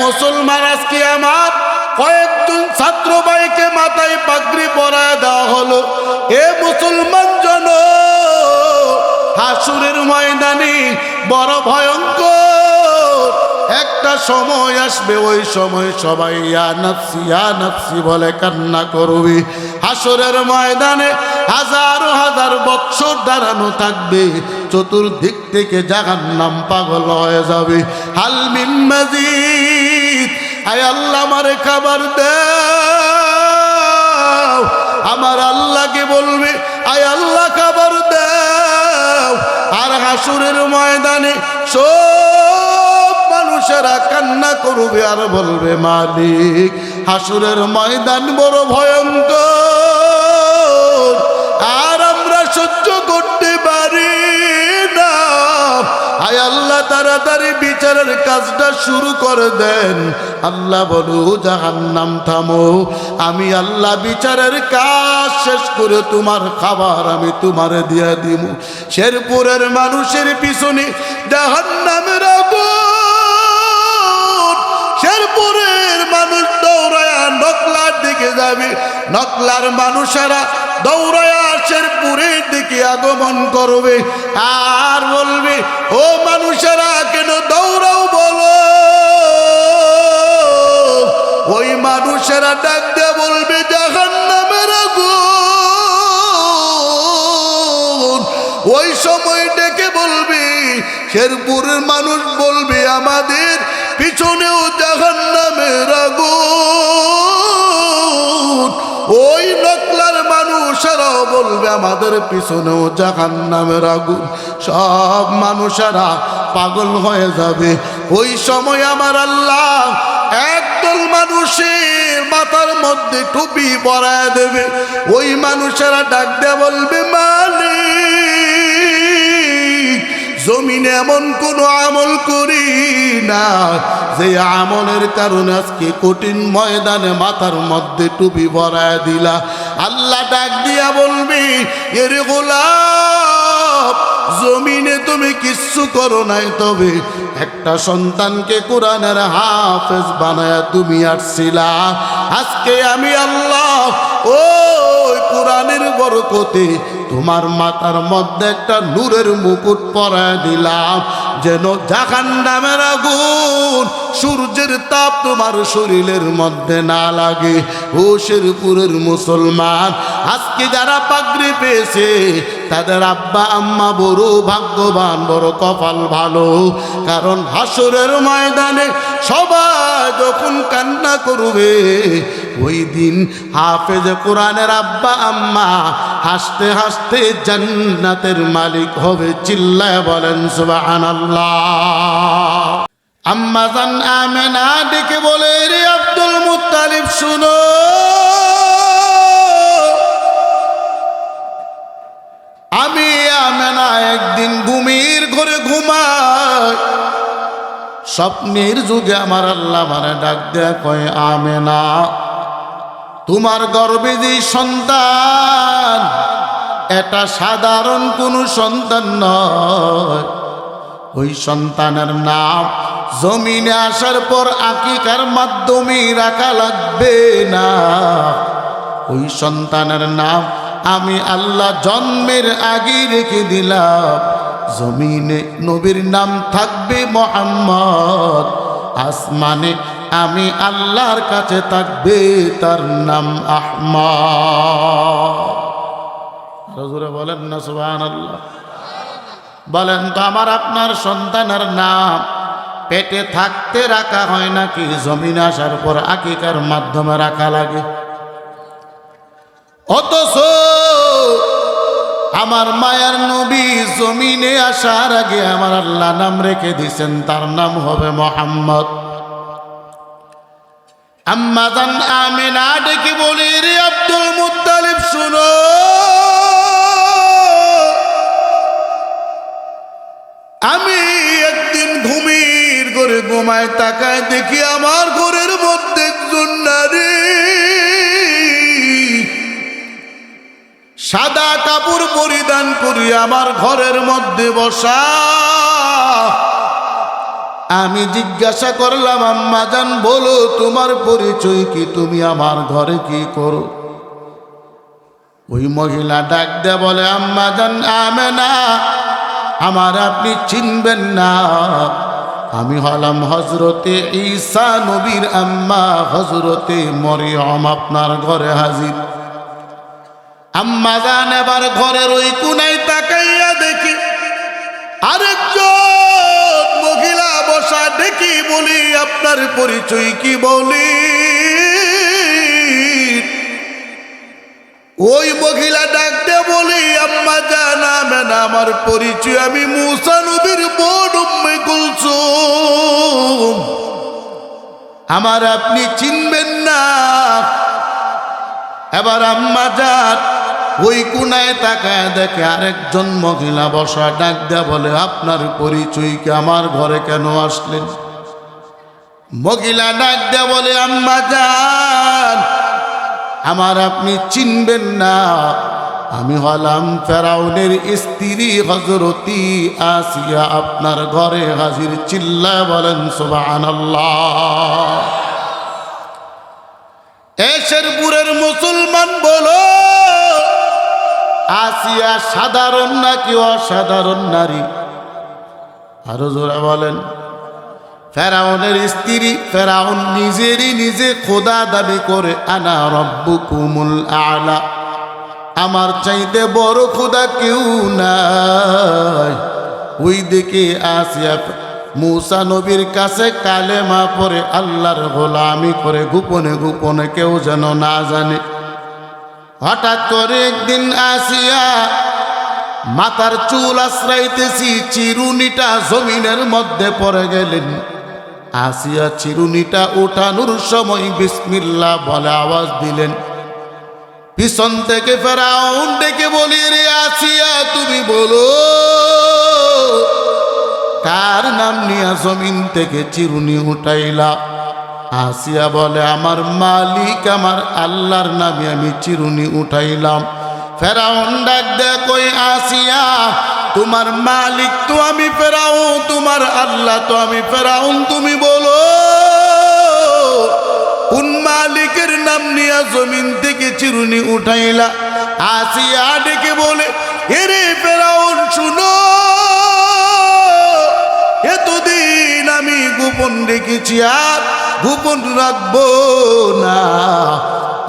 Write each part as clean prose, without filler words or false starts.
মুসলমান, আজকে আমার কয়েকজন ছাত্র ভাইকে মাথায় পাগড়ি পরায় দেওয়া হলো। এ মুসলমান জন, হাসুরের ময়দানে বড় ভয়ঙ্কর একটা সময় আসবে। ওই সময় সবাই ইয়া নাফসি বলে কান্না করবে। হাসরের ময়দানে হাজার হাজার বৎসর দাঁড়ানো থাকবে, চতুর্দিক থেকে জাহান্নাম পাগল হয়ে যাবে। হাল মিন মাজিদ, আয় আল্লাহ আমারে খাবার দাও। আমার আল্লাহকে বলবে, আয় আল্লাহ খাবার দাও। আর হাসরের ময়দানে সব মানুষেরা কান্না করবে আর বলবে, মালিক, হাসরের ময়দান বড় ভয়ঙ্কর, আর আমরা সহ্য করতে পারি না। আয় আল্লাহ তাড়াতাড়ি বিচারের কাজটা শুরু করে দেন। আল্লাহ বলো, জাহান্নাম থামো, আমি আল্লাহ বিচারের কাজ শেষ করে তোমার খাবার আমি তোমারে দিয়ে দিব। শেরপুরের মানুষের পিছনে জাহান্নামের আগুন। শেরপুরের মানুষ দৌড়ায়া নকলার দিকে যাবে, নকলার মানুষেরা দৌড়ায়া শেরপুরের দিকে আগমন করবে আর বলবে, ও মানুষেরা কেন দৌড়াও বলো। ওই মানুষেরা ডাক দিয়ে বলবে, জাহান্নামের আগুন। ওই সময় ডেকে বলবে, শেরপুরের মানুষ বলবে, আমাদের পিছনেও জাহান্নামের আগুন। ওই নকলার মানুষেরাও বলবে, আমাদের পিছনেও জাহান্নামের আগুন। সব মানুষেরা পাগল হয়ে যাবে। ওই সময় আমার আল্লাহ একদল মানুষের মাথার মধ্যে টুপি পরায় দেবে। ওই মানুষেরা ডাক দিয়ে বলবে, মালিক, জমিনে এমন কোন আমল করি না যে আমলের কারণে আজকে কঠিন ময়দানে মাথার মধ্যে টুপি পরায় দিলা। আল্লাহ ডাক দিয়া বলবে, এরে গোলাম, জমিনে তুমি কিচ্ছু করো নাই, তবে একটা সন্তানকে কোরআনের হাফেজ বানায়া তুমি আসছিলা। আজকে আমি আল্লাহ ওই কোরআনের বরকতে তোমার মাথার মধ্যে একটা নূরের মুকুট পরায় দিলাম, যেন জাহান্নামের আগুন, সূর্যের তাপ তোমার শরীরের মধ্যে না লাগে। ও শেরপুরের মুসলমান, আজকে যারা পাগড়ি পেয়েছে তাদের আব্বা আম্মা বড় ভাগ্যবান, বড় কপাল ভালো। কারণ হাসরের ময়দানে সবাই যখন কান্না করবে, ওই দিন হাফেজ কোরআনের আব্বা আম্মা হাসতে হাসতে জান্নাতের মালিক হবে। চিল্লায় বলেন সুবহানাল্লাহ। আম্মা জান আমেনা ডেকে বলে, রে আব্দুল মুত্তালিব শুনো, আমি আমেনা একদিন ঘুমের ঘরে ঘুমাই, স্বপ্নের যুগে আমার আল্লাহ মানে ডাক দেয়া কয়, আমেনা, তোমার গর্ভে যে সন্তান, এটা সাধারণ কোনো সন্তান নয়। ওই সন্তানের নাম জমিনে আসার পর আকিকার মাধ্যমে রাখা লাগবে না। ওই সন্তানের নাম আমি আল্লাহ জন্মের আগে রেখে দিলাম। জমিনে নবীর নাম থাকবে মুহাম্মদ, আসমানে আমি আল্লাহর কাছে থাকবে তার নাম আহমদ। হুজুরে বলেন না সুবহানাল্লাহ। বলেন তো, আমার আপনার সন্তানের নাম পেটে থাকতে রাখা হয় নাকি জমিনে আসার পর আকিকার মাধ্যমে রাখা লাগে? অথচ আমার মায়ার নবী জমিনে আসার আগে আমার আল্লাহ নাম রেখে দিয়েছেন, তার নাম হবে মুহাম্মদ। আম্মা জান আমেনা ডেকে বলে, রে আব্দুল মুত্তালিব শুনো, আমি একদিন ঘুমের ঘরে ঘুমায় তাকায় দেখি আমার ঘরের মধ্যে একজন নারী সাদা কাপড় পরিধান করি আমার ঘরের মধ্যে বসা। আমি জিজ্ঞাসা করলাম, আম্মা জান বলো তোমার পরিচয় কি, তুমি আমার ঘরে কি করো? ওই মহিলা ডাক দেয়া বলে, আম্মা জান আমেনা, আমার আপনি চিনবেন না, আমি হলাম হজরতে ঈসা নবীর আম্মা হজরতে মরিয়ম আপনার ঘরে হাজির। আম্মা জান এবার ঘরের ওই কোনায় তাকাইয়া দেখি আরেকজন মহিলা বসা, দেখি বলি আপনার পরিচয় কি বলি? ওই মহিলা ডাকতে বলি, আম্মা জান আমার পরিচয় আমি মুসা নবীর বোন উম্মে কুলসুম, আমার আপনি চিনবেন না। এবার আম্মা জান ওই কোনায় তাকায় দেখে আরেকজন মহিলা বসা, ডাক দেয়া বলে, আপনার পরিচয় কি, আমার ঘরে কেন আসলেন? মহিলা ডাক দেয়া বলে, আম্মা জান আমার আপনি চিনবেন না, আমি হলাম ফেরাউনের স্ত্রী হযরতি আসিয়া আপনার ঘরে হাজির। চিল্লায় বলেন সুবহানাল্লাহ। শেরপুরের মুসলমান বলো, আসিয়া সাধারণ নাকি অসাধারণ নারী? আরো জোরে বলেন। ফেরাউনের স্ত্রী, ফেরাউন নিজেরই নিজে খোদা দাবি করে, আনা রব্বুকুমুল আলা, আমার চাইতে বড় খোদা কেউ নাই। ওই দিকে আসিয়া মুসা নবীর কাছে কালেমা পড়ে আল্লাহর গোলামি করে গোপনে গোপনে, কেউ যেন না জানে। হঠাৎ করে একদিন আসিয়া মাথার চুল আশ্রাইতেছি, চিরুনিটা জমিনের মধ্যে পড়ে গেলেন। আসিয়া চিরুনিটা ওঠানোর সময় বিসমিল্লাহ বলে আওয়াজ দিলেন। পিছন থেকে ফেরাউন ডেকে বলি, রে আসিয়া তুমি বলো কার নাম নিয়া জমিন থেকে চিরুনি উঠাইলা? আসিয়া বলে, আমার মালিক আমার আল্লাহর নামে আমি চিরুনি উঠাইলাম। ফেরাউন ডাক দেয়, কই আসিয়া তোমার মালিক তো আমি ফেরাউন, তোমার আল্লাহ তো আমি ফেরাউন, তুমি বলো কোন মালিকের নাম নিয়া জমিন থেকে চিরুনি উঠাইলা? আসিয়া ডেকে বলে, এরে ফেরাউন শুনো, এতদিন আমি গোপন রেখেছি আর গোপন রাখবো না।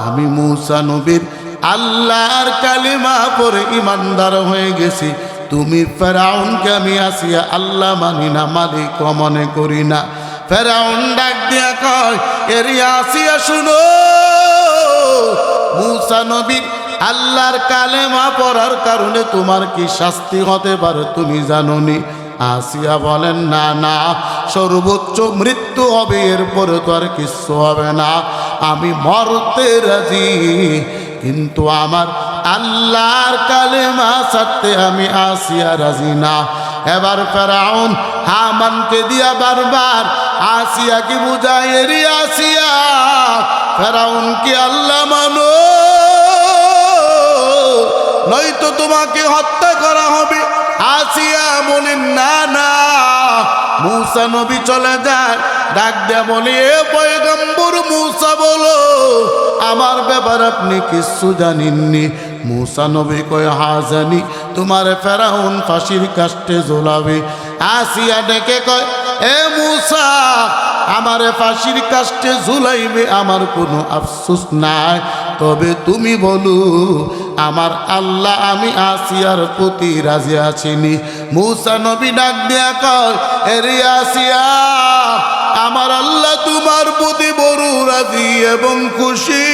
আমি মুসা নবীর আল্লাহর কালিমা পড়ে ইমানদার হয়ে গেছি। তুমি ফেরাউনকে আমি আসিয়া আল্লাহ মানি না, মালিক মনে করি না। ফেরাউন ডাক দিয়া কয়, এরি আসিয়া শুনো, মুসা নবীর আল্লাহর কালেমা পড়ার কারণে তোমার কি শাস্তি হতে পারে তুমি জানোনি? আসিয়া বলেন, না না, সর্বোচ্চ মৃত্যু হবে, এরপরে তো আর কিছু হবে না, আমি মরতে রাজি, কিন্তু আমার আল্লাহর কালেমা ছাড়তে আমি আসিয়া রাজি না। এবার ফেরাউন হামানকে দিয়া বারবার আসিয়াকে বুঝায়, রে আসিয়া ফেরাউন কি আল্লাহ মানো, নয়তো তোমাকে হত্যা করা হবে। আসিয়া বলেন, না না। মুসা নবী চলে যায়, ডাক দেয়া বলে, এ পয়গম্বর মুসা বলো আমার ব্যাপার আপনি কিচ্ছু জানেননি? মুসা নবী কয়, হ্যাঁ জানি, তোমার ফেরাউন ফাঁসির কাস্টে ঝোলাবে। আসিয়া ডেকে কয়, এ মুসা আমারে ফাঁসির কাস্টে ঝুলাইবে, আমার কোনো আফসোস নাই, তবে তুমি বলো আমার আল্লাহ আমি আসিয়ার প্রতি রাজি আছিনি? মুসা নবী ডাক দিয়া কয়, এরে আসিয়া আমার আল্লাহ তোমার প্রতি বড় রাজি এবং খুশি।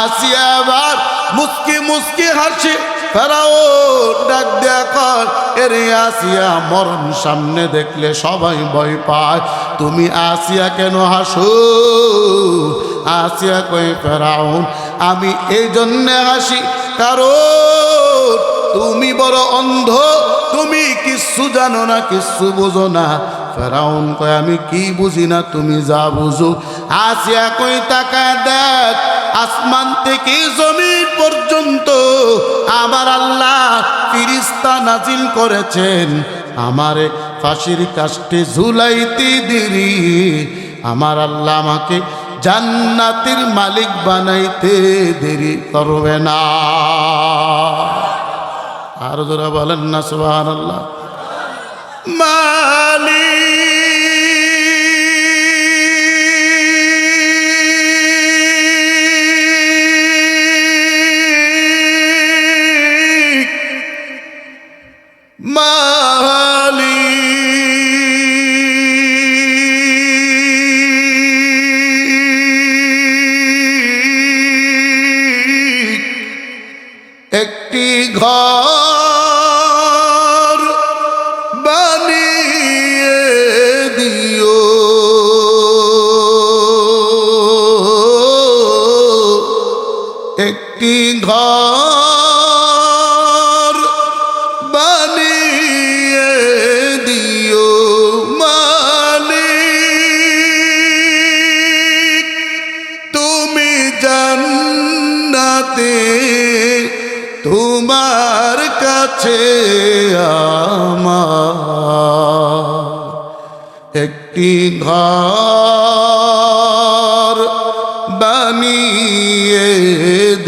আসিয়া আবার মুস্কি মুস্কি হাসি। ফেরাউন ডাক দেয়া কয়, এরে আসিয়া মরণ সামনে দেখলে সবাই ভয় পায়, তুমি আসিয়া কেন হাসো? আসিয়া কয়, ফেরাউন আমি এই জন্যে হাসি কারণ তুমি বড় অন্ধ, তুমি কিচ্ছু জানো না, কিচ্ছু বুঝো না। ফেরাউন কয়, আমি কি বুঝি না, তুমি যা বুঝো। আসিয়া কই তাকায় দেখ, আসমান থেকে জমিন পর্যন্ত আমার আল্লাহ ফেরেশতা নাজিল করেছেন আমারে ফাঁসির কাষ্টে ঝুলাইতে দেরি আমার আল্লাহ আমাকে জান্নাতের মালিক বানাইতে দেরি করবে না। আর যারা বলেন না সুবহানাল্লাহ। একটি ঘর বানিয়ে দিও একটি ঘর বানিয়ে দিও মালিক তুমি জান্নাতে তোমার কাছে আমার একটি ঘর বানিয়ে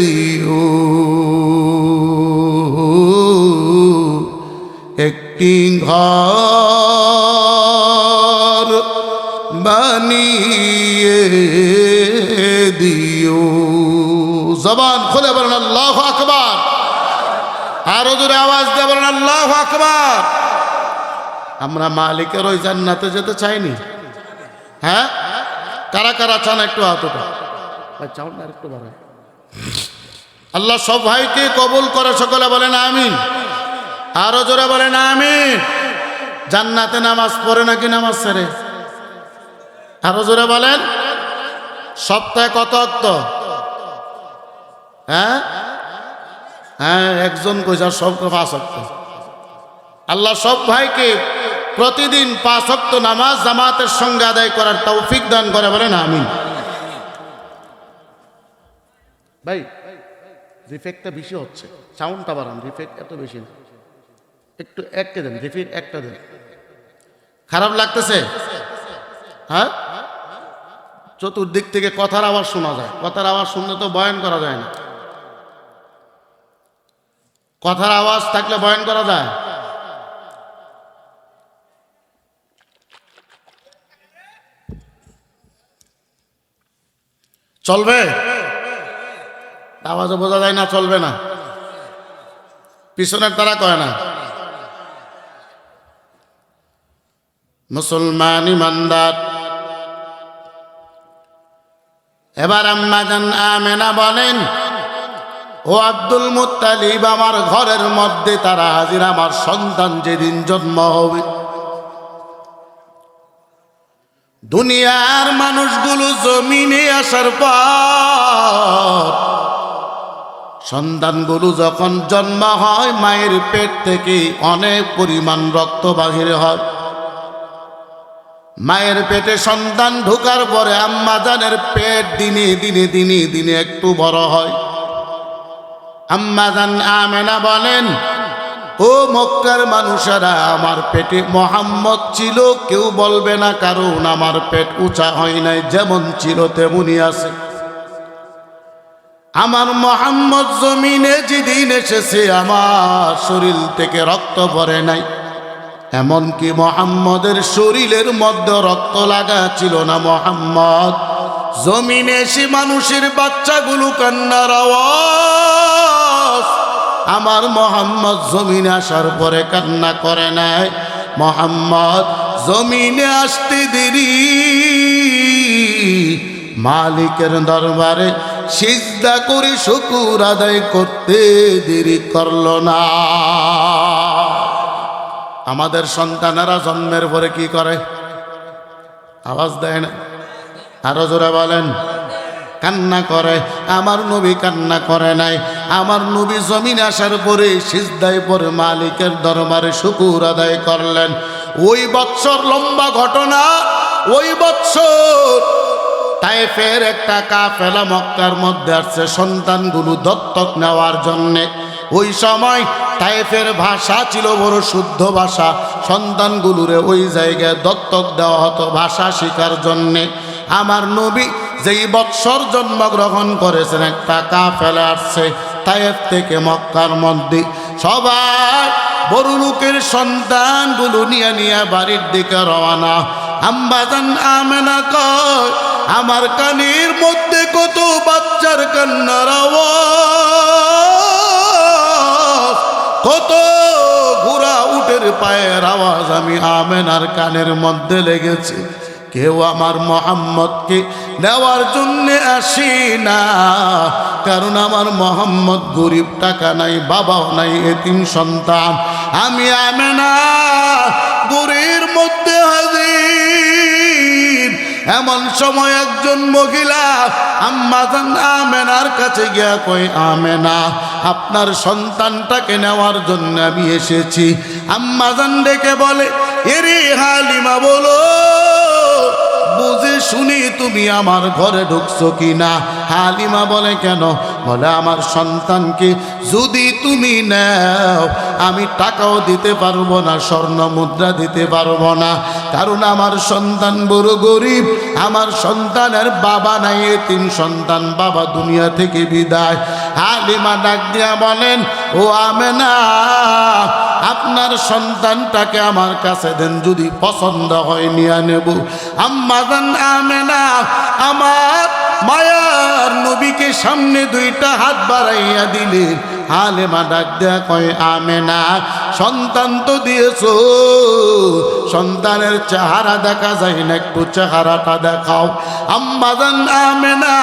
দিও একটি ঘর বানিয়ে দিও। জবান খুলে বলেন আল্লাহু আকবার। আরো জোরে আওয়াজ দিয়ে বলেন আল্লাহু আকবার। আমরা মালিকের ওই জান্নাতে যেতে চাইনি? হ্যাঁ, কারা কারা চান একটু হাত ওঠা। ভাই চাও না একটু বাড়ায়। আল্লাহ সব ভাইকে কবুল করে, সকলে বলেন আমিন। আরো জোরে বলেন আমিন। জান্নাতে নামাজ পড়ে নাকি নামাজ ছেড়ে? আরো জোরে বলেন। সপ্তাহে কত ওয়াক্ত? হ্যাঁ হ্যাঁ, একজন কইছে সব 5 ওয়াক্ত। আল্লাহ সব ভাইকে প্রতিদিন 5 ওয়াক্ত নামাজ জামাতের সঙ্গে আদায় করার তৌফিক দান করে, বলেন আমিন। ভাই রিফেক্টটা বেশি হচ্ছে, সাউন্ডটা বাড়ান। রিফেক্ট এত বেশি না, একটু একটা দেন, রিফিট একটা দেন। খারাপ লাগতেছে? হ্যাঁ, চতুর্দিক থেকে কথার আওয়াজ শোনা যায়। কথার আওয়াজ শুনলে তো বয়ান করা যায় না। কথার আওয়াজ থাকলে বয়ান করা যায়? চলবে? আওয়াজও বোঝা যায় না, চলবে না। পিছনের তারা কয় না। মুসলমান ইমানদার, এবার আম্মা জান আমেনা বলেন, ও আব্দুল মুত্তালিব, আমার ঘরের মধ্যে তারা হাজির। আমার সন্তান যেদিন জন্ম হবে, দুনিয়ার মানুষগুলো জমিনে আসার পর সন্তানগুলো যখন জন্ম হয়, মায়ের পেট থেকে অনেক পরিমাণ রক্ত বাহির হয়। মায়ের পেটে সন্তান ঢোকার পরে আম্মা জানের পেট দিনে দিনে দিনে দিনে একটু বড় হয়। আম্মা জান আমেনা বলেন, ও মক্কার মানুষেরা, আমার পেটে মোহাম্মদ ছিল, কেউ বলবে না, কারণ আমার পেট উঁচা হয় নাই, যেমন ছিল তেমনই আছে। আমার মোহাম্মদ জমিনে যেদিন এসেছে, আমার শরীর থেকে রক্ত পড়ে নাই। এমনকি মোহাম্মদের শরীরের মধ্যে রক্ত লাগা ছিল না। মোহাম্মদ জমিনে এসে মানুষের বাচ্চাগুলো কান্নার আওয়াজ, আমার মোহাম্মদ জমিনে আসার পরে কান্না করে নাই। মোহাম্মদ জমিনে আসতে দেরি, মালিকের দরবারে সিজদা করে শুকর আদায় করতে দেরি করল না। আমাদের সন্তানেরা জন্মের পরে কি করে? আওয়াজ দেয় না? আরো জোরে বলেন। কান্না করে। আমার নবী কান্না করে নাই। আমার নবী জমিন আসার পরে সিজদায় পরে মালিকের দরবারে শুকর আদায় করলেন। ওই বৎসর লম্বা ঘটনা। ওই বৎসর তায়েফের একটা কাফেলা মক্কার মধ্যে আসছে সন্তানগুলো দত্তক নেওয়ার জন্যে। ওই সময় তায়েফের ভাষা ছিল বড় শুদ্ধ ভাষা, সন্তানগুলোরে ওই জায়গায় দত্তক দেওয়া হতো ভাষা শেখার জন্যে। আমার নবী যেই বৎসর জন্মগ্রহণ করেছেন একটা কাফেলা আসছে তায়েফ থেকে মক্কার মধ্যে। সবাই বড় লোকের সন্তানগুলো নিয়ে নিয়ে বাড়ির দিকে রওনা। আম্মাজান আমেনা কয়, আমার কানের মধ্যে কত বাচ্চার কান্নার আওয়াজ, কত ঘোড়া উটের পায়ের আওয়াজ আমি আমেনার কানের মধ্যে লেগেছে। কেউ আমার মোহাম্মদকে নেওয়ার জন্য আসি না, কারণ আমার মোহাম্মদ গরিব, টাকা নাই, বাবাও নাই, এতিম সন্তান। আমি আমেনা গুরির মধ্যে হাজির। এমন সময় একজন মহিলা আম্মাজান আমেনার কাছে গিয়া কই, আমেনা আপনার সন্তানটাকে নেওয়ার জন্য আমি এসেছি। আম্মাজান ডেকে বলে, এরে হালিমা বলো, বুঝে শুনি তুমি আমার ঘরে ঢুকছো কিনা? হালিমা বলে, কেন? বলে, আমার সন্তানকে যদি তুমি নাও আমি টাকাও দিতে পারবো না, স্বর্ণ মুদ্রা দিতে পারবো না, কারণ আমার সন্তান বড় গরিব, আমার সন্তানের বাবা নাই, এতিম সন্তান, বাবা দুনিয়া থেকে বিদায়। হালিমা ডাক দিয়া বলেন, ও আমেনা আপনার সন্তানটাকে আমার কাছে দেন, যদি পছন্দ হয় নিয়ে নেব। আম্মাজান আমেনা আমার মায়ার নবীকে সামনে দুইটা হাত বাড়াইয়া দিলেন। হালিমা ডাক দেয়া কয়, আমেনা সন্তান তো দিয়েছো, সন্তানের চেহারা দেখা যায় না, একটু চেহারাটা দেখাও। আম্মাজান আমেনা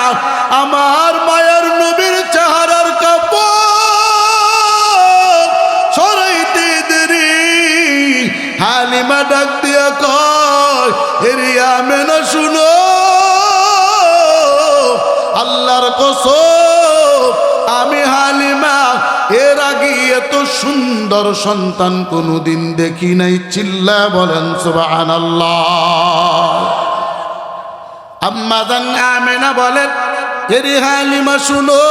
আমার মায়ার নবীর চেহারার কাপড় সরাইতে দেরি। হালিমা ডাক দিয়া কয়, এরে আমেনা শুনো, আল্লাহর কসম আমি হালিমা এর আগে এত সুন্দর সন্তান কোনোদিন দেখি নাই। চিল্লা বলেন সুবহানাল্লাহ। আম্মাজান আমেনা বলেন, এরে হালিমা শুনো,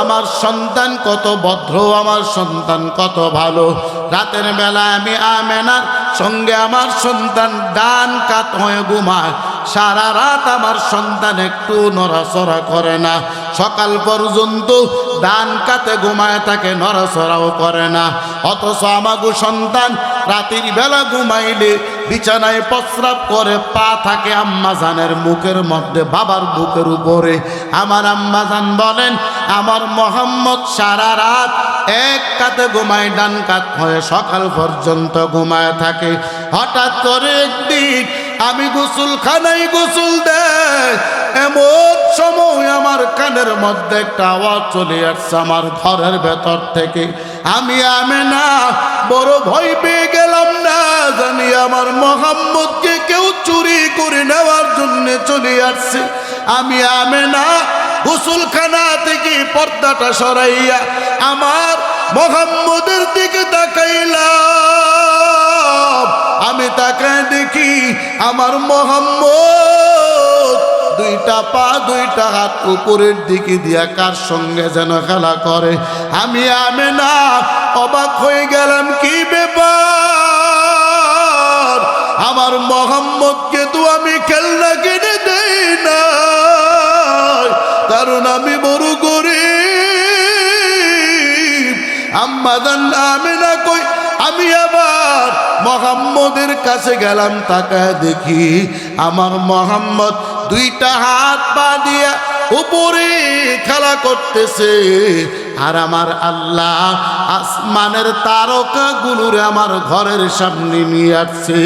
আমার সন্তান কত ভদ্র, আমার সন্তান কত ভালো। রাতের বেলা আমি আমেনার সঙ্গে আমার সন্তান ডান কাত হয়ে ঘুমায়, সারা রাত আমার সন্তান একটু নড়াচড়া করে না, সকাল পর্যন্ত ডান কাতে ঘুমায় থাকে, নড়াচড়াও করে না। অথচ আমাগো সন্তান রাতের বেলা ঘুমাইলে বিছানায় প্রস্রাব করে, পা থাকে আম্মাজানের মুখের মধ্যে, বাবার বুকের উপরে। আমার আম্মাজান বলেন, আমার মোহাম্মদ সারা রাত এক কাতে ঘুমায়, ডান কাত হয়ে সকাল পর্যন্ত ঘুমায় থাকে। হঠাৎ করে একদিন আমি গোসলখানায় গোসল দেয়, এমন সময় আমার কানের মধ্যে একটা আওয়াজ চলে আসছে আমার ঘরের ভেতর থেকে। আমি আমেনা বড় ভয় পেয়ে গেলাম, না জানি আমার মোহাম্মদকে কেউ চুরি করে নেওয়ার জন্য চলে আসছে। আমি আমেনা গোসলখানা থেকে পর্দাটা সরাইয়া আমার মোহাম্মদের দিকে তাকাইলাম। আমি তাকায় দেখি আমার মোহাম্মদ দুইটা পা দুইটা হাত উপরের দিকে দিয়া কার সঙ্গে যেন খেলা করে। আমি আমেনা অবাক হয়ে গেলাম, কি ব্যাপার? আমার মোহাম্মদকে তো আমি খেলনা কিনে দেই না, কারণ আমি বড় গরিব। আম্মাজান আমেনা কই, আমি আবার মোহাম্মদের কাছে গেলাম, তাকায় দেখি আমার মোহাম্মদ দুইটা হাত পা দিয়া উপরে খেলা করতেছে, আর আমার আল্লাহ আসমানের তারকাগুলোরে আমার ঘরের সামনে নিয়ে আসছে।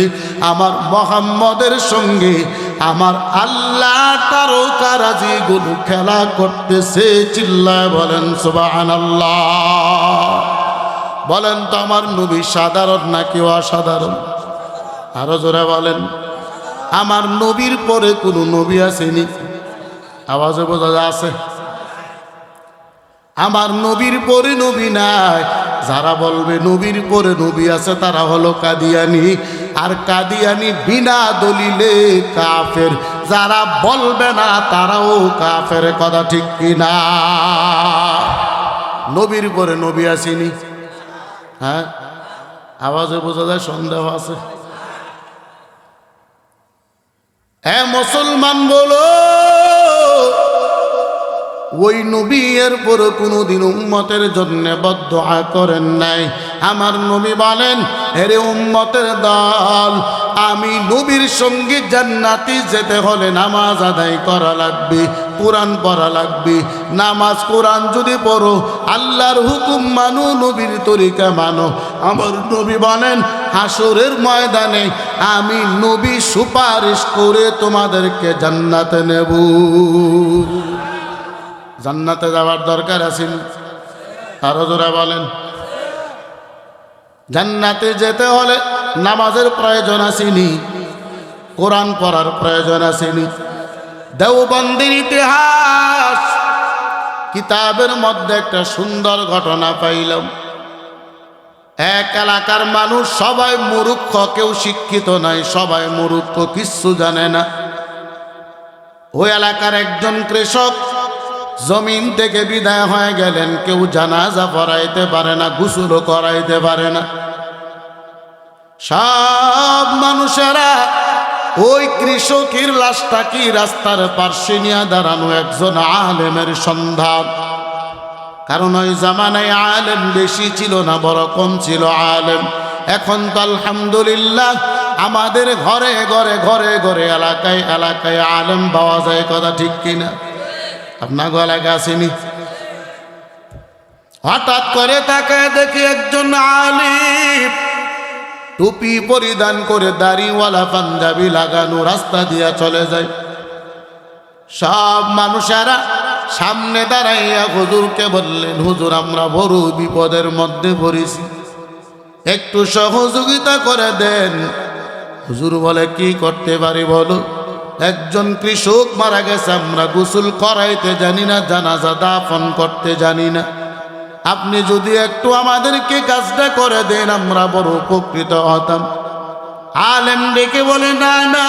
আমার মোহাম্মদের সঙ্গে আমার আল্লাহ তারকারাজিগুলো খেলা করতেছে। চিল্লায় বলেন সুবহানাল্লাহ। বলেন তো আমার নবী সাধারণ নাকি অসাধারণ? আরো জোরে বলেন। আমার নবীর পরে কোনো নবী আসেনি? আওয়াজে বোঝা আছে? আমার নবীর পরে নবী নাই। যারা বলবে নবীর পরে নবী আছে তারা হলো কাদিয়ানি। আর কাদিয়ানি বিনা দলিলে কাফের। যারা বলবে না তারাও কাফের, কথা ঠিক কিনা? নবীর পরে নবী আসেনি? হ্যাঁ, আওয়াজে বোঝা যায় সন্দেহ আছে। মুসলমান বলো, ওই নবী এর পর কোনদিন উম্মতের জন্য বদদুআ করেন নাই। আমার নবী বলেন, হেরে উম্মতের দল, আমি নবীর সঙ্গে জান্নাতে যেতে হলে নামাজ আদায় করা লাগবে, কোরআন পড়া লাগবে। নামাজ কোরআন যদি পড়ো, আল্লাহর হুকুম মানো, নবীর তরিকা মানো, আমার নবী বলেন হাসরের ময়দানে আমি নবী সুপারিশ করে তোমাদেরকে জান্নাতে নেব। জান্নাতে যাওয়ার দরকার আছে? আরো জোরে বলেন। জান্নাতে যেতে হলে নামাজের প্রয়োজন আসেনি, কোরআন পড়ার প্রয়োজন আসেনি। দেওবন্দির ইতিহাস কিতাবের মধ্যে একটা সুন্দর ঘটনা পাইলাম। এক এলাকার মানুষ সবাই মূর্খ, কেউ শিক্ষিত নাই, সবাই মূর্খ, কিচ্ছু জানে না। ওই এলাকার একজন কৃষক জমিন থেকে বিদায় হয়ে গেলেন, কেউ জানাজা পড়াইতে পারে না, গোসলও করাইতে পারে না। সব মানুষেরা ওই কৃষকের লাশটা কি রাস্তার পার্শ্বে নিয়ে দাঁড়ানো একজন আলেমের সন্ধান। কারণ ওই জামানায় আলেম বেশি ছিল না, বড় কম ছিল আলেম। এখন তো আলহামদুলিল্লাহ আমাদের ঘরে ঘরে ঘরে ঘরে এলাকায় এলাকায় আলেম পাওয়া যায়, কথা ঠিক কিনা? আপনার এলাকা আসেনি? হঠাৎ করে তাকায় দেখি একজন আলিম টুপি পরিধান করে দাড়িওয়ালা পাঞ্জাবি লাগানো রাস্তা দিয়া চলে যায়। সব মানুষেরা সামনে দাঁড়াইয়া হুজুরকে বললেন, হুজুর আমরা বড় বিপদের মধ্যে পড়েছি, একটু সহযোগিতা করে দেন। হুজুর বলে, কি করতে পারি বলো? একজন কৃষক মারা গেছে, আমরা গোসল করাইতে জানি না, জানাজা দাফন করতে জানি না। আপনি যদি একটু আমাদেরকে কাজটা করে দেন আমরা বড় উপকৃত হতাম। আলেম ডেকে বলে, না না,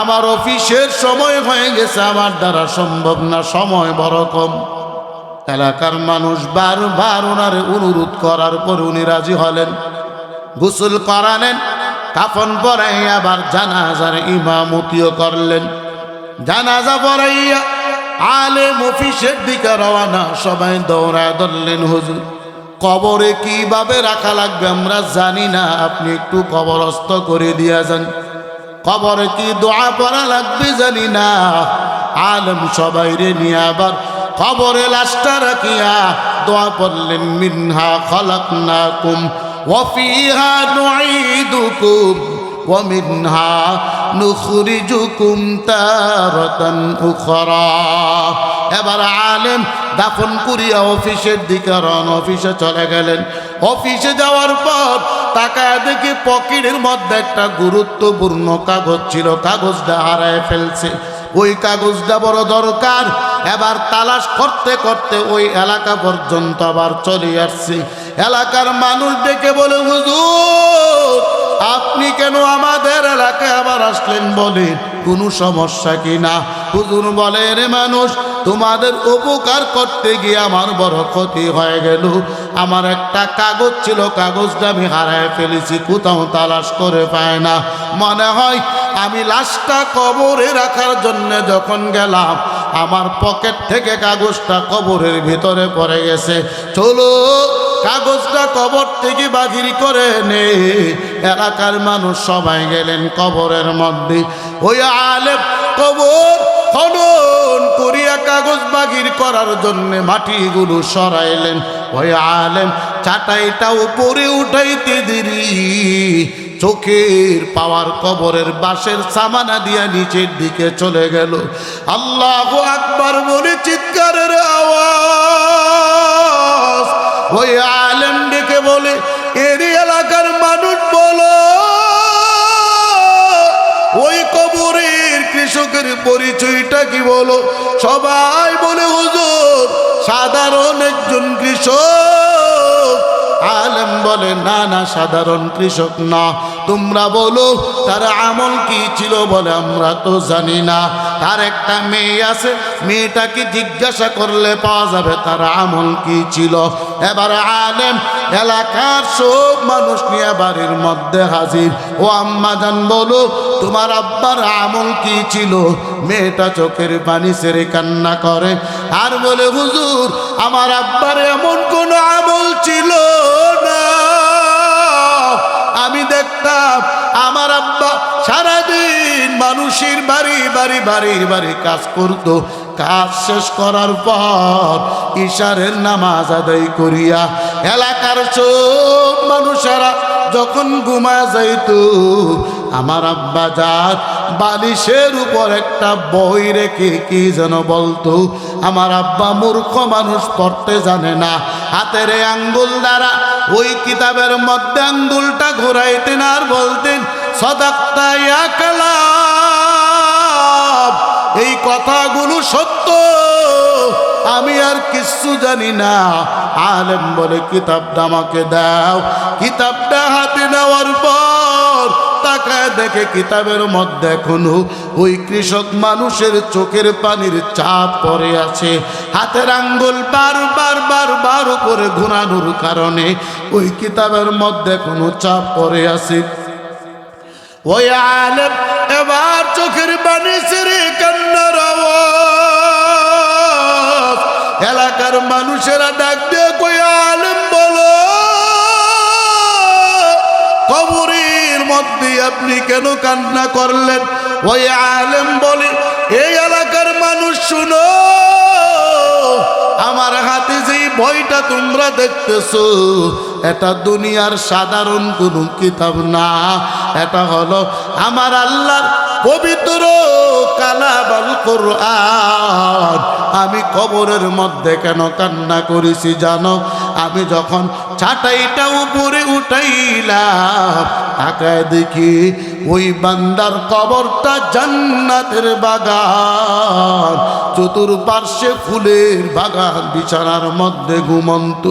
আমার অফিসের সময় হয়ে গেছে, আমার দ্বারা সম্ভব না, সময় বড় কম। এলাকার মানুষ বারবার ওনারে অনুরোধ করার পর উনি রাজি হলেন, গোসল করালেন, কাফন পরাই আবার জানাজার ইমামতিও করলেন। জানাজা পড়াইয়া আলেম অফিসের দিকে রওনা। সবাই দৌড়ায় ধরলেন, হুজুর কবরে কিভাবে রাখা লাগবে আমরা জানি না, আপনি একটু কবরস্থ করে দিয়া যান। কবরে কি দোয়া পড়া লাগবে জানি না। আলেম সবাই রে নিয়ে আবার কবরে লাশটা রাখিয়া দোয়া পড়লেন, মিনহা খালাকনাকুম ওয়া ফিহা নুঈদুকুম ওয়া মিনহা নুখরিজুকুম তারাতান উখরা। এবার আলেম দাফন করিয়া অফিসের দিকে রওনা, অফিসে চলে গেলেন। অফিসে যাওয়ার পর তাকায় দেখি পকেটের মধ্যে একটা গুরুত্বপূর্ণ কাগজ ছিল, কাগজটা হারায় ফেলছে। ওই কাগজটা বড় দরকার। এবার তালাশ করতে করতে ওই এলাকা পর্যন্ত আবার চলে আসছে। এলাকার মানুষ ডেকে বলে, হুজুর আপনি কেন আমাদের এলাকায় আবার আসলেন, বলে কোনো সমস্যা কিনা? হুজুর বলে, রে মানুষ, তোমাদের উপকার করতে গিয়ে আমার বড় ক্ষতি হয়ে গেল। আমার একটা কাগজ ছিল, কাগজটা আমি হারায় ফেলেছি, কোথাও তালাশ করে পায় না। মনে হয় আমি লাশটা কবরে রাখার জন্য যখন গেলাম আমার পকেট থেকে কাগজটা কবরের ভিতরে পড়ে গেছে। চলো কাগজটা কবর থেকে বাহির করে নে। এলাকার মানুষ সবাই গেলেন কবরের মধ্যে। ওই আলেম কবর খনন করিয়া কাগজ বাহির করার জন্য মাটিগুলো সরাইলেন। ওই আলেম চাটাইটা উপরে উঠাইতে দেরি, চোখের পাওয়ার কবরের বাঁশের সামানা দিয়া নিচের দিকে চলে গেল। আল্লাহু আকবার বলে চিৎকারের আওয়াজ। ওই আলেম ডেকে বলে, এর এলাকার মানুষ বলো, ওই কবরের কৃষকের পরিচয়টা কি বলো? সবাই বলে, হুজুর সাধারণ একজন কৃষক, আলেম বলে না না, সাধারণ কৃষক না। তোমরা বলো তার আমল কি ছিল? বলে আমরা তো জানি না। তার একটা মেয়ে আছে, মেয়েটাকে জিজ্ঞাসা করলে পাওয়া যাবে তার আমল কি ছিল। এবার আলেম এলাকার সব মানুষ নিয়ে বাড়ির মধ্যে হাজির। ও আম্মা জান বলো তোমার আব্বার আমল কি ছিল? মেয়েটা চোখের পানি ছেড়ে কান্না করে আর বলে হুজুর আমার আব্বার এমন কোন আমল ছিল না। আমি দেখতাম আমার আব্বা সারাদিন মানুষের বাড়ি বাড়ি বাড়ি বাড়ি কাজ করতো। কাজ শেষ করার পর ইশারের নামাজ আদায় করিয়া এলাকার সব মানুষেরা যখন ঘুমায় যাইত, আমার আব্বা যার বালিশের উপর একটা বই রেখে কি যেন বলতো। আমার আব্বা মূর্খ মানুষ, পড়তে জানে না, হাতের এই আঙ্গুল দ্বারা ওই কিতাবের মধ্যে আঙ্গুলটা ঘুরাইতেন আর বলতেন সাদাক্তা ইয়া কালাম, এই কথাগুলো সত্য, আমি আর কিচ্ছু জানি না। আলেম বলে কিতাবটা আমাকে দাও। কিতাবটা হাতে নেওয়ার পর তাকায় দেখে কিতাবের মধ্যে এখনো ওই কৃষক মানুষের চোখের পানির চাপ পড়ে আছে। হাতের আঙ্গুল বারবার বারবার উপরে ঘোরানোর কারণে ওই কিতাবের মধ্যে কোনো চাপ পড়ে আছে। ওই আলেম এবার চোখের পানি ছেড়ে কান্নার আওয়াজ। এলাকার মানুষেরা ডাক দিয়ে কই আলেম বলো কবরের মধ্যে আপনি কেন কান্না করলেন? ওই আলেম বলে এই এলাকার মানুষ শুনো, আমার হাতে যেই বইটা তোমরা দেখতেছো এটা দুনিয়ার সাধারণ কোনো কিতাব না, এটা হলো আমার আল্লাহর পবিত্র কালাম আল কোরআন। আমি কবরের মধ্যে কেন কান্না করেছি জানো? আমি যখন ছাটাইটা উপরে উঠাইলাম তাকায় দেখি ওই বান্দার কবরটা জান্নাতের বাগান, চতুর্পার্শ্বে ফুলের বাগান, বিছানার মধ্যে ঘুমন্ত।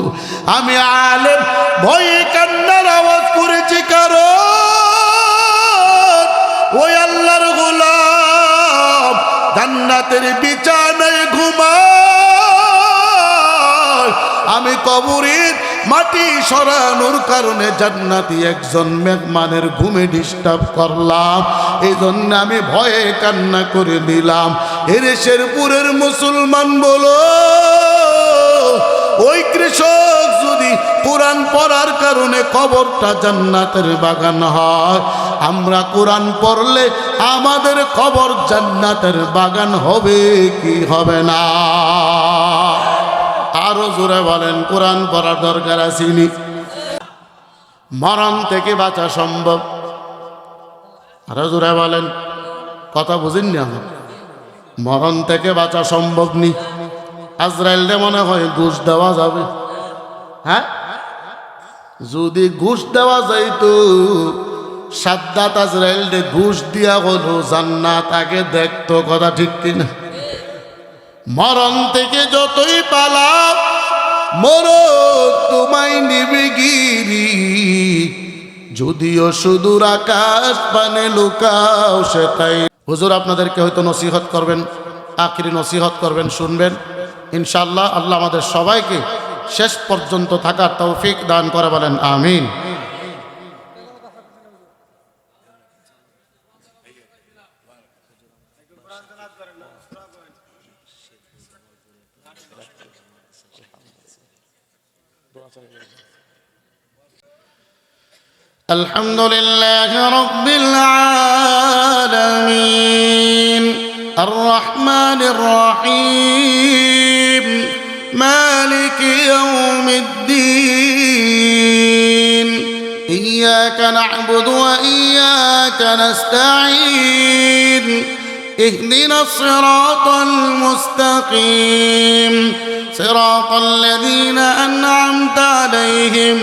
আমি আলেম ভয়ে কান্নার আওয়াজ করেছি কারণ ওই আল্লাহর গোলাম জান্নাতের বিছানায় ঘুমায়। আমি কবরের মাটি সরানোর কারণে জান্নাতি একজন মেহমানের ঘুমে ডিস্টার্ব করলাম, এই জন্য আমি ভয়ে কান্না করে দিলাম। এর শেরপুরের মুসলমান বলো ওই কৃষক যদি কোরআন পড়ার কারণে কবরটা জান্নাতের বাগান হয়, আমরা কোরআন পড়লে আমাদের কবর জান্নাতের বাগান হবে কি হবে না? আরো জোরে বলেন কোরআন পড়ার দরকার আসেনি? মরণ থেকে বাঁচা সম্ভব? আরো জোরে বলেন, কথা বুঝেননি আমার? মরণ থেকে বাঁচা সম্ভব নি? আজরাইলরে মনে হয় ঘুষ দেওয়া যাবে। হ্যাঁ, যদি ঘুষ দেওয়া যাইতো সাদ্দাত আজরাইলরে ঘুষ দিয়া হলো জান্নাত আগে দেখতো, কথা ঠিক কিনা? মরণ থেকে যতই পালাও মরণ তোমায় নিবে গিরি, যদিও সুদূর আকাশ পানে লুকাও সেটাই। হুজুর আপনাদেরকে হয়তো নসিহত করবেন, আখিরি নসিহত করবেন, শুনবেন ইনশাআল্লাহ। আল্লাহ আমাদের সবাইকে শেষ পর্যন্ত থাকার তৌফিক দান করে, বলেন আমিন। الحمد لله رب العالمين الرحمن الرحيم مالك يوم الدين إياك نعبد وإياك نستعين اهدنا الصراط المستقيم صراط الذين أنعمت عليهم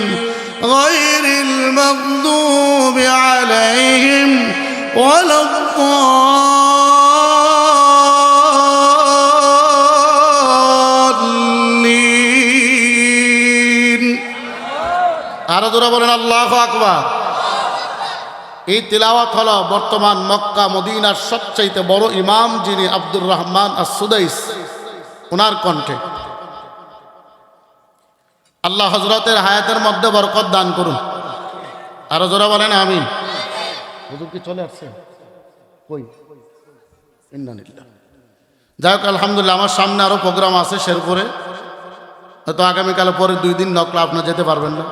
غير المغضوب عليهم ولا الضالين আরো জোরে বলেন আল্লাহু আকবার। এই তিলাওয়াত হলো বর্তমান মক্কা মদিনার সবচাইতে বড় ইমাম যিনি আব্দুর রহমান আস-সুদাইস, ওনার কণ্ঠে। আল্লাহ হযরতের হায়াতের মধ্যে বরকত দান করুন। আরো জোরে বলেন আমিন। হুজুর কি চলে আসছে? কই? ইন্নালিল্লাহ। যাই হোক, আলহামদুলিল্লাহ, আমার সামনে আরো প্রোগ্রাম আছে শেরপুরে, হয়তো আগামীকাল পরে 2 দিন নকলা আপনারা যেতে পারবেন না।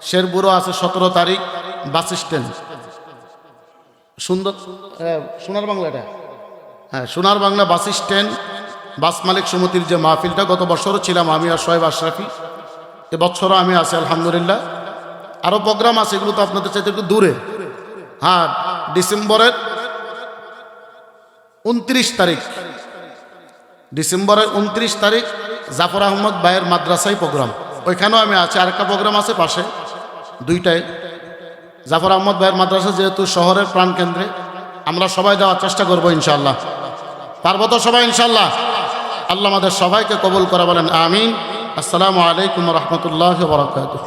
শেরপুরও আছে 17 তারিখ, বাস স্ট্যান্ড, সুন্দর সোনার বাংলা, এটা হ্যাঁ সোনার বাংলা বাস স্ট্যান্ড, বাস মালিক সমিতির যে মাহফিলটা, গত বছরও ছিলাম আমি আর শোয়েব আশরাফি, এবছরও আমি আছি আলহামদুলিল্লাহ। আরও প্রোগ্রাম আছে, এগুলো তো আপনাদের চাইতে একটু দূরে। হ্যাঁ, ডিসেম্বরের 29 তারিখ, ডিসেম্বরের 29 তারিখ জাফর আহমদ ভাইয়ের মাদ্রাসায় প্রোগ্রাম, ওইখানেও আমি আছি। আরেকটা প্রোগ্রাম আছে পাশে, দুইটাই। জাফর আহমদ ভাইয়ের মাদ্রাসা যেহেতু শহরের প্রাণকেন্দ্রে, আমরা সবাই যাওয়ার চেষ্টা করবো ইনশাআল্লাহ। পারবো তো সবাই ইনশাআল্লাহ? আল্লাহ আমাদের সবাইকে কবুল করে বলেন আমিন। আসসালামু আলাইকুম ওয়া রাহমাতুল্লাহি ওয়া বারাকাতুহু।